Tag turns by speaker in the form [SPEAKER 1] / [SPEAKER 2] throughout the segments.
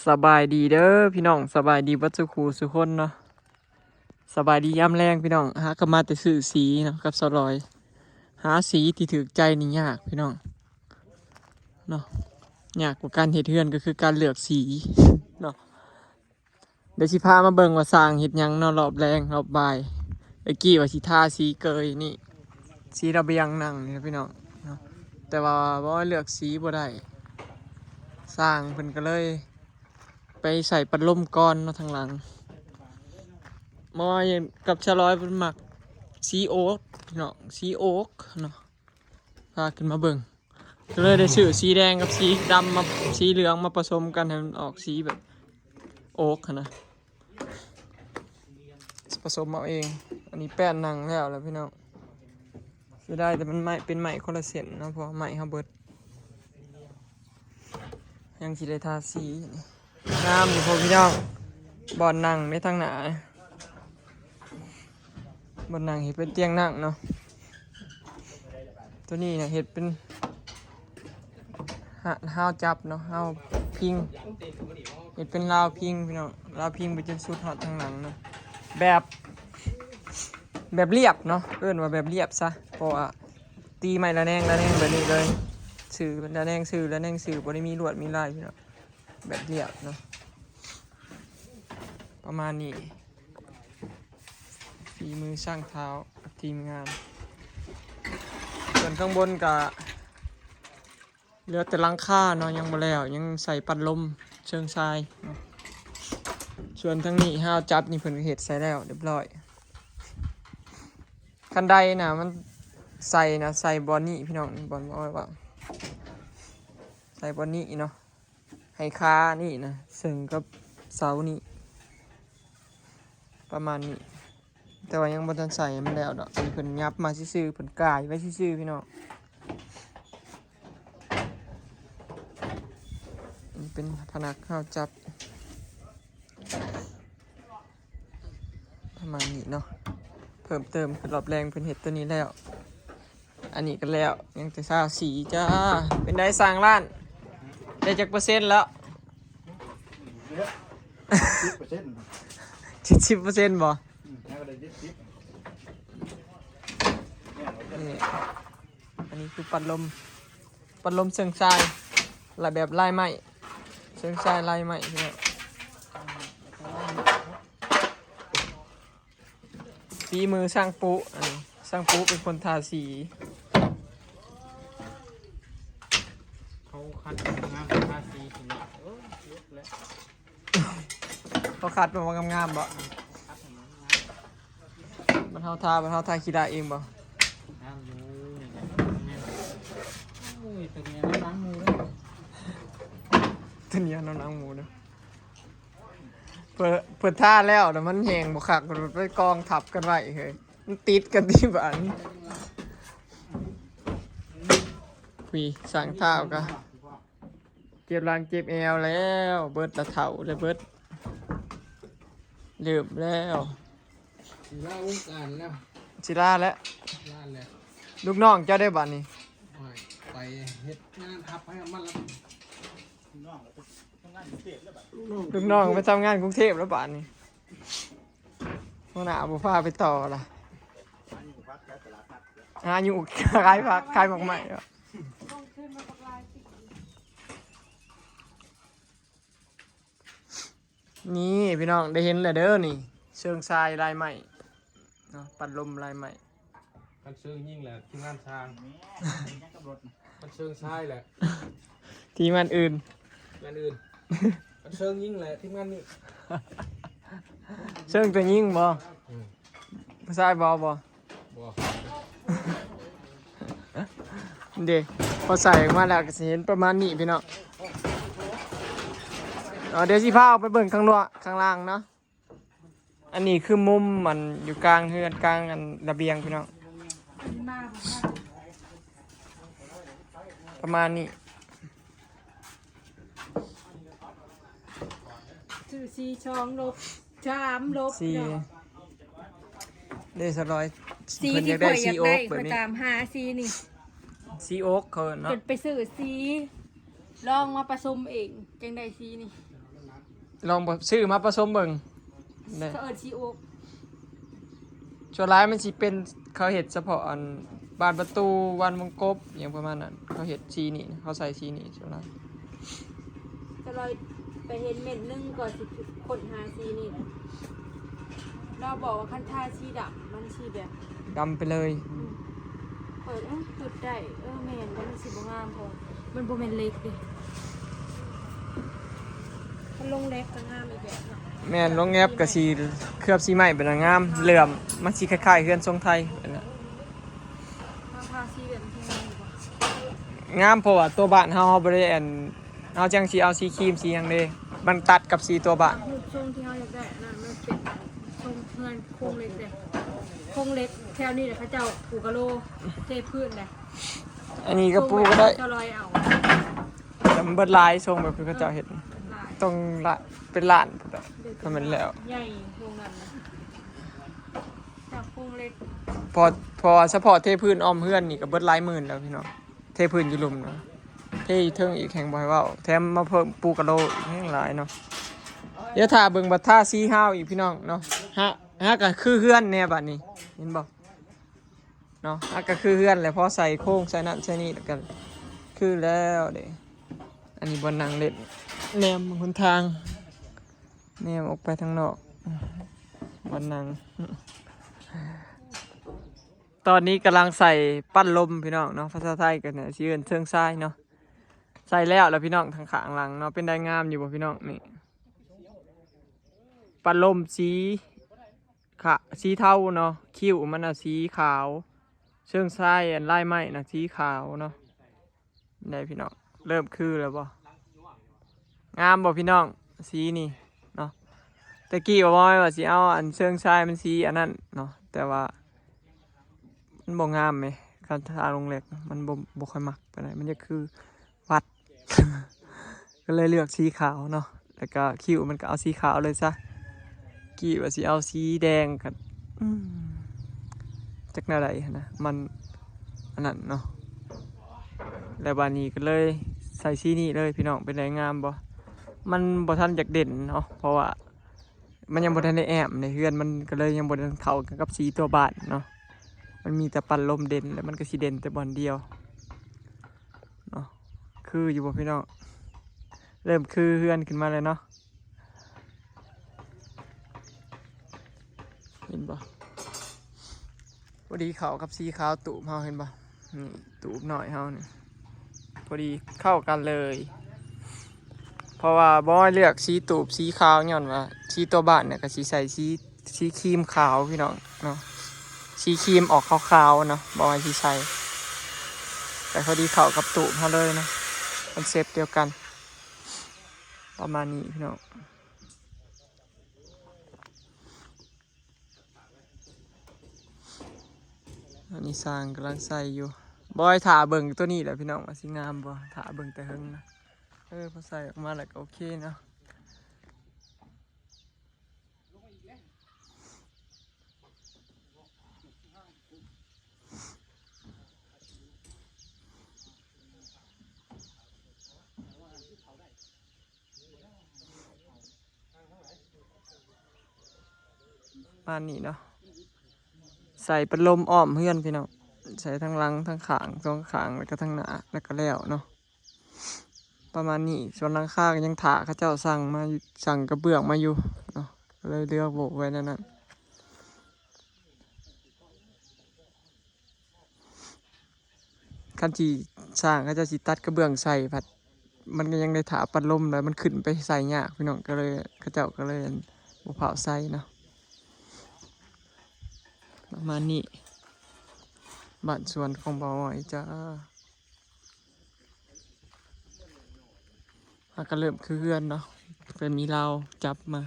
[SPEAKER 1] สบายดีเด้อพี่น้องสบายดีวัดสุขูสุคนเนาะสบายดีย่ำแรงพี่น้องหาก็มาแต่ซื้อสีเนาะกับสลอยหาสีที่ถูกใจนี่ยากพี่น้องเนาะยากกว่าการเฮ็ดเฮือนก็คือการเลือกสีเนาะเดี๋ยวสิพามาเบิ่งว่าสร้างเฮ็ดหยังเนาะรอบแรงรอบบ่ายไอ้กี้ว่าสิทาสีเกยนี่สีระเบียงนั่งนี่นะพี่น้องเนาะแต่ว่าบ่เลือกสีบ่ได้สร้างเพิ่นก็เลยไปใส่ปัดลมก้อนเนาะทางหลังมอยกับชะลอยเป็นหมักซีโอ๊กเนาะซีโอ๊กเนาะพาขึ้นมาเบิ่งก็เลยได้ซื้อสีแดงกับสีดำมาสีเหลืองมาผสมกันให้มันออกสีแบบโอ๊กนะผสมเอาเองอันนี้แป้นหนังแล้วพี่น้องจะได้แต่มันเป็นไหมคนละเส้นเนาะเพราะไหมเขาเบิดยังสิได้ทาสีงามอยู่พอพี่น้องบอนนั่งไม่ทั้งหนาบอนนั่งเห็ดเป็นเตียงนั่งเนาะตัวนี้เนี่ยเห็ดเป็นห้าวจับเนาะห้าวพิงเห็ดเป็นลาวพิงพี่น้องลาวพิงไปจนสุดหอดทางหลังเนาะแบบเรียบเนาะเอิ้นว่าแบบเรียบซะเพราะว่าตีไม้ละแนงแบบนี้เลยสื่อละแนงสื่อบ่ได้มีลวดมีลายพี่น้องแบบเรียบเนาะประมาณนี้ฝีมือช่างเท้าทีมงานส่วนข้างบนก็เหลือแต่หลังคาเนาะยังบ่แล้วยังใส่ปัดลมเชิงทรายเนาะส่วนทั้งนี้ห้าวจับนี่เพิ่นก็เฮ็ดใส่แล้วเรียบร้อยคันใดน่ะมันใส่บอนนี่พี่น้องบอนเอาไว้ว่าใส่บอนนี่เนาะให้คานี่นะซึ่งกับเสานี่ประมาณนี้แต่ว่ายังบ่ทันใส่มันแล้วดอกเพิ่นยับมาซื่อๆเพิ่นกายไว้ซื่อๆพี่น้องนี่เป็นพนักข้าวจับประมาณนี้เนาะเพิ่มเติมคือรอบแรงเพิ่นเฮ็ดตัวนี้แล้วอันนี้ก็แล้วยังแต่ซาสีจ้าเป็นได้สร้างร้านได้จักเปอร์เซ็นต์แล้ว70%บ่นี่อันนี้คือปัดลมเชิงทรายลายแบบลายไม้เชิงทรายลายไม้เนี่ยฝีมือช่างปุ๊ช่างปุ๊เป็นคนทาสี
[SPEAKER 2] เขาคัดงานทาสีถึงแล้ว
[SPEAKER 1] เขาคัดมางามๆบ่มันเฮาทาขี้ได้เองบ่
[SPEAKER 2] น้ำมูโอ้ยตัวนี้ล้างมือแล้ว
[SPEAKER 1] ตัวนี้น้องหมูเด้อเปิดท่าแล้วแต่มันแหงบ่คักมันไปกองทับกันไว้เฮ้ยมันติดกันที่บ้านพี่สั่งท่าก็เจ็บหลังเจ็บแอวแล้วเบิดละเฒ่าเลยเบิดลืมแล้ว
[SPEAKER 2] ล่าวงการแล้ว
[SPEAKER 1] สิลาแล้ว
[SPEAKER 2] ล่าแล้ว
[SPEAKER 1] ลูกน้องเจ้าได้บัดนี้
[SPEAKER 2] ไปเฮ็ดงานทับให้มันแล้ว
[SPEAKER 1] ลูกน้องไปทำงานกรุงเทพแล้วบัดนี้หัวหน้าบ่พาไปต่อล่ะอยู่ขายผักขายหมกใหม่แล้วนี่พี่น้องได้เห็นแล้วเด้อนี่เชิงทรายลายใหม่เนาะปัดลมลายใหม่
[SPEAKER 2] มันเชิงยิ่งแหละทีมงานทางมันเชิงซ้ายแหละ
[SPEAKER 1] ทีมันอื่น
[SPEAKER 2] งานอื่นมันเชิงยิ่งแหละทีมงานนี่
[SPEAKER 1] เชิงตัวยิ่งบ่ผู้ชายบ่
[SPEAKER 2] บ่
[SPEAKER 1] เด็กพอใส่ออกมาแล้วก็สิเห็นประมาณนี้พี่น้องเดี๋ยวสิพาออกไปเบิ่งข้างล่างเนาะอันนี้คือมุมมันอยู่กลางเฮือนกลางอันระเบียงพี่น้องประมาณนี้
[SPEAKER 3] ชื่อซีช่องลบชามลบ
[SPEAKER 1] สีได้สร้อย
[SPEAKER 3] ซี
[SPEAKER 1] เพิ่นอ
[SPEAKER 3] ที่
[SPEAKER 1] ยาก
[SPEAKER 3] ข่
[SPEAKER 1] ได้
[SPEAKER 3] อยอ
[SPEAKER 1] ซี
[SPEAKER 3] ยาก
[SPEAKER 1] โอ๊
[SPEAKER 3] ได้
[SPEAKER 1] กแบ
[SPEAKER 3] ข่
[SPEAKER 1] บ
[SPEAKER 3] อย
[SPEAKER 1] นี้
[SPEAKER 3] ตามหาซีนี่
[SPEAKER 1] ซีโอ๊กเคินเนาะ
[SPEAKER 3] เกิดไปซื้อซีลองมาผสมเองจังได้ซีนี่
[SPEAKER 1] ลองซื้อมาผสมเบิ่งเนี่ย
[SPEAKER 3] เขาเอิ้นชีโอก
[SPEAKER 1] ชั่วร้ายมันสิเป็นเขาเห็ดเฉพาะอันบานประตูวันมงกบอย่างประมาณนั้นเขาเห็ดชีนี่เขาใส่ชีนี่ชั่วร้าย
[SPEAKER 3] ก็เลยไปเห็นเม็ดนึงก่อนสิคนหาซีนี่แหละเราบอกว่าคันทาชีดำมันชีแบบ
[SPEAKER 1] ดำไปเลย
[SPEAKER 3] เปิดเปิดได้แม่นมันสิบ่งามพอมันบ่แม่นเล็กเด้มันลงเล็กก็งามอีกแบบเนาะ
[SPEAKER 1] แม่นลงแงบกับสีเคลือบสีใหม่เป็นงามเหลื่อมมันสีคล้ายๆเฮือนทรงไทยอันนั้น
[SPEAKER 3] ทาชีแบบที่งามกว่าง
[SPEAKER 1] ามเพราะว่าตัวบ้านเฮาบ่ได้อันเฮาจังสิเอาสีครีมสีหยังเด้มันตัดกับสีตัวบ้าน
[SPEAKER 3] รูปทรงที่เฮาอยากได้นั่นมันเป็นทรงเงินโครงเล็กเด้โครงเล็กแถวนี้แหละเขาเจ้าปลูกกะโลเทพื้นเด้
[SPEAKER 1] อันนี้ก็ปูก็ได้
[SPEAKER 3] จะลอยเอา
[SPEAKER 1] แต่มันเบิดลายทรงแบบคือเขาเจ้าเห็น
[SPEAKER 3] ลาย
[SPEAKER 1] ต้องละเป็นล้านพุ่นน่ะก็แมันแล้ว
[SPEAKER 3] ใหญ่โรงงานนะจากโครงเล็ก
[SPEAKER 1] พอเฉพาะเทพื้นอ้อมเฮือนนี่ก็เบิดหลายหมื่นแล้วพี่น้องเทพื้นอยู่หลุมเนาะเทอยู่เทิงอีกแห่งบ่ให้เว้าแถมมาเพิ่มปูกระโลอีกแห่งหลายเนาะเดี๋ยวถ้าเบิ่งบัดท่าซีห้าวอีกพี่น้องเนาะฮะก็คือเฮือนแน่บัดนี้เห็นบ่เนาะฮะก็คือเฮือนแหละพอใส่โค้งใส่นั่นใส่นี่แล้วกันคือแล้วเด้อันนี้บ่นั่งเล่นแนมหนทางแนมออกไปทางนอกบ่นั่ง ตอนนี้กำลังใส่ปั้นลมพี่น้องเนาะภาษาไทยกันเนี่ยชื่อเชิงทรายเนาะใส่แล้วพี่น้องทางขางหลังเนาะเป็นได้งามอยู่บ่พี่น้องนี่ปั้นลมสีเทาเนาะคิ้วมันน่ะสีขาวเชิงทรายอันลายไม้น่ะสีขาวเนาะได้พี่น้องเริ่มคือแล้วบ่งามบ่พี่น้องสีนี่เนาะตะกี้ว่าว่าสิเอาอันเชิงทรายมันสีอันนั้นเนาะแต่ว่ามันบ่งามไหมการทาลงเหล็กมันบ่ค่อยมักไปไหนใดมันจะคือวัด ก็เลยเลือกสีขาวเนาะแล้วก็คิ้วมันก็เอาสีขาวเลยซะกี่ว่าสิเอาสีแดงกับจักแนวใดนะมันอันนั้นเนาะแล้วบานี้ก็เลยใส่สีนี้เลยพี่น้องเป็นไรงามบ่มันบ่ทันอยากเด่นเนาะเพราะว่ามันยังบ่ทันได้แอมในเฮือนมันก็เลยยังบ่ทันเข้ากันกับสีตัวบ้านเนาะมันมีแต่ปั่นลมเด่นแล้วมันก็สิเด่นแต่บอลเดียวเนาะคืออยู่บ่พี่น้องเริ่มคือเฮือนขึ้นมาเลยเนาะเห็นบ่พอดีเข้ากับสีขาวตูบเฮาเห็นบ่นี่ตูบหน่อยเฮานี่พอดีเข้ากันเลยเพราะว่าบ่เลือกสีตูบสีขาวย้อนว่าสีตัวบ้านเนี่ยก็สิใส่สีครีมขาวพี่น้องเนาะสีครีมออกขาวๆเนาะบอยสีใช้แต่พอดีเข้ากับตูบเขาเลยเนาะคอนเซปต์เดียวกันประมาณนี้พี่น้องอันนี้สร้างกำลังใส่อยู่บอยถ่าเบิ่งตัวนี้แหละพี่น้องว่าสิงามบ่ถ่าเบิ่งแต่เฮิงนะพอใส่ออกมาแล้วก็โอเคเนาะประมาณนี้เนาะใส่เป็นลมอ้อมเพื่อนพี่น้องใส่ทั้งหลังทั้งขางสองขางแล้วก็ทั้งหน้าแล้วก็แล้วเนาะประมาณนี้ส่วนหลังคาก็ยังถาเขาเจ้าสั่งกระเบื้องมาอยู่เนาะก็เลยเลือกโบกไว้นั่นน่ะคันที่สร้างเขาเจ้าสิตัดกระเบื้องใส่ผัดมันก็ยังได้ถาปัดลมแล้วมันขึ้นไปใส่ยากพี่น้องก็เลยเขาเจ้าก็เลยบ่เผาใส่เนาะประมาณนี้บ้านสวนของบ่าวหอยจ้าก็เริ่มคือเพื่อนเนาะเป็นมีเราจับมา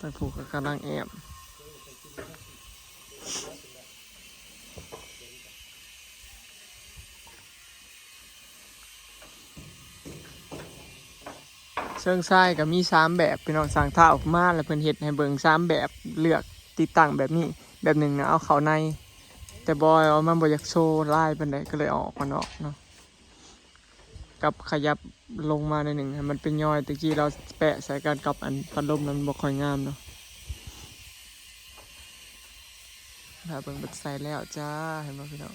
[SPEAKER 1] แต่ผูกกำลังแอบ เชิงทรายก็มี3แบบพี่น้องสั่งท่าออกมาแล้วเพิ่นเฮ็ดให้เบิ่ง3แบบเลือกติดตั้งแบบนี้แบบหนึ่งนะเอาเข้าในแต่บอยเอามันบ่อยากโชว์ลายปานใดก็เลยเอาออกมันออกเนาะกับขยับลงมาในอยหนึ่งให้มันเป็นย่อยตะกี้เราแปะใส่กันกับอันพัดลมนั้นบ่ค่อยงามเนาะถ้าเบิ่งเบิดใส่แล้วจ้าเห็นบ่พี่น้อง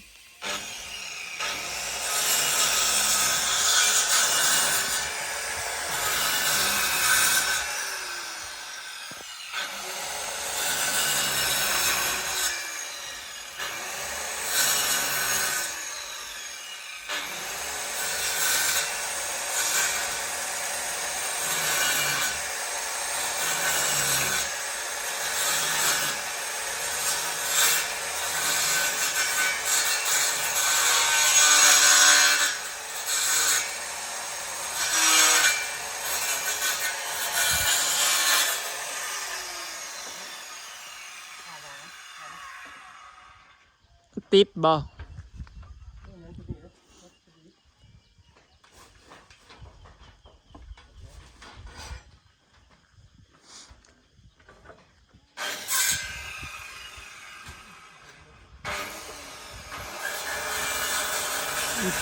[SPEAKER 1] ติดบ่ต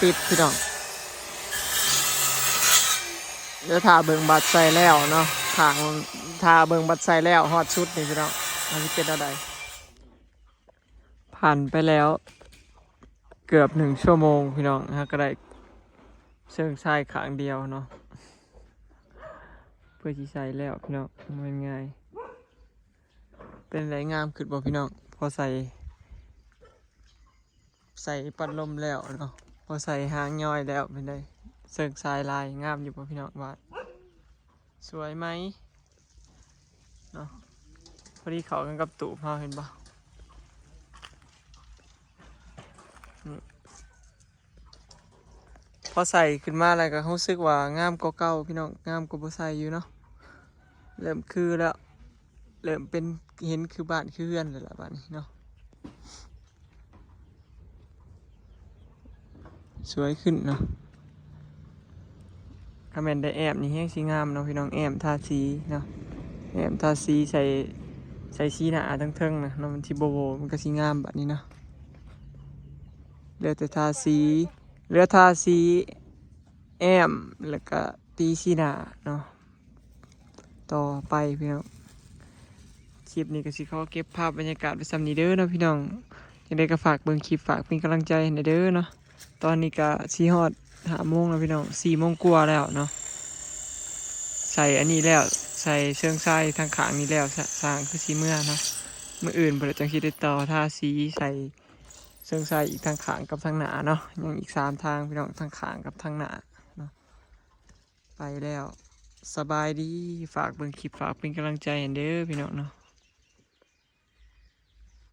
[SPEAKER 1] ิดพี่น้องเดี๋ยวถ้าเบิ่งบัตรใส่แล้วเนาะทางถ้าเบิ่งบัตรใส่แล้วฮอดชุดนี่พี่น้องมันสิเป็นอะไรผ่านไปแล้วเกือบ1 ชั่วโมงพี่น้องฮะก็ได้เชิงชายขางเดียวเนาะเพื่อที่ใส่แล้วพี่น้องมันง่ายเป็นไรงามขึ้นบ่พี่น้องพอใส่ปัดลมแล้วเนาะพอใส่หางย่อยแล้วเป็นไงเชิงชายลายงามอยู่บ่พี่น้องว่าสวยไหมเนาะพอดีเขากันกับตู่พาเห็นบ่พอใส่ขึ้นมาอะไรก็รู้สึกว่างามกว่าเก่าพี่น้องงามกว่าบ่ใส่อยู่เนาะเริ่มคือแล้วเริ่มเป็นเห็นคือบ้านคือเรือนแล้วล่ะบ้านนี้เนาะสวยขึ้นเนาะคอมเมนต์ได้แอมนี่แห้งสีงามเนาะพี่น้องแอมทาสีเนาะแอมทาสีใส่สีหนาทั้งเทิงนะเนาะมันที่โบโบมันก็สีงามแบบนี้เนาะเหลือแต่ทาสีเหลือทาสีแอมแล้วก็ตีสีหนาเนาะต่อไปพี่น้องคลิปนี้ก็สิขอเก็บภาพบรรยากาศไว้ซ้ำนี้เด้อเนาะพี่น้องยังได้ก็ฝากเบิ่งคลิปฝากเป็นกำลังใจให้เด้อเนาะตอนนี้ก็สีฮอด5 โมงแล้วพี่น้อง4 โมงกว่าแล้วเนาะใส่อันนี้แล้วใส่เชิงทรายทางขางนี้แล้วสร้างคือสีเมื่อเนาะมื่ออื่นเปิดจังคิดได้ต่อทาสีใส่เชิงทรายอีกทางขางกับทางหนาเนาะยังอีก3 ทางพี่น้องทางขางกับทางหนาเนาะไปแล้วสบายดีฝากเบิ่งคลิปฝากเป็นกำลังใจให้เด้อพี่น้องเนาะ